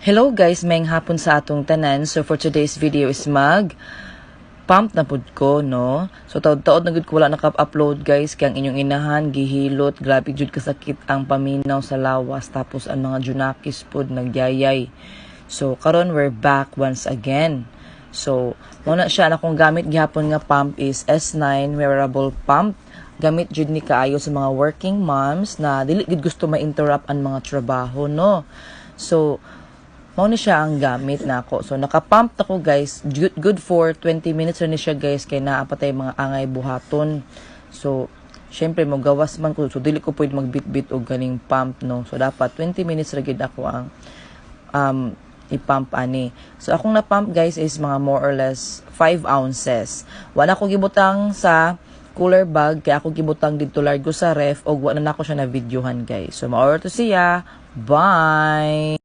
Hello guys, mayang hapon sa atong tanan. So for today's video is pump na pud ko, no? So taod-taod na gud ko wala naka-upload guys, kaya ang inyong inahan gihilot, grabe jud kasakit ang paminaw sa lawas, tapos ang mga junakis pud nagyayay. So karon we're back once again. So mo na siya na kung gamit gihapon nga pump is S9 wearable pump. Gamit jud ni kaayo sa mga working moms na dili gid gusto ma-interrupt ang mga trabaho, no? So mao ni siya ang gamit nako. So naka-pump na ko guys. Good for 20 minutes na ni siya guys, kay naa pa tay mga angay buhaton. So syempre mo gawas man ko, so dili ko pwede magbit-bit og ganing pump, no. So dapat 20 minutes ra gid ako ang i-pump ani. So akong na-pump guys is mga more or less 5 ounces. Wala ko gibutang sa cooler bag, kaya ako gibutang dito largo sa ref, og wala na ako siya na videohan guys. So ma-order to siya. Bye.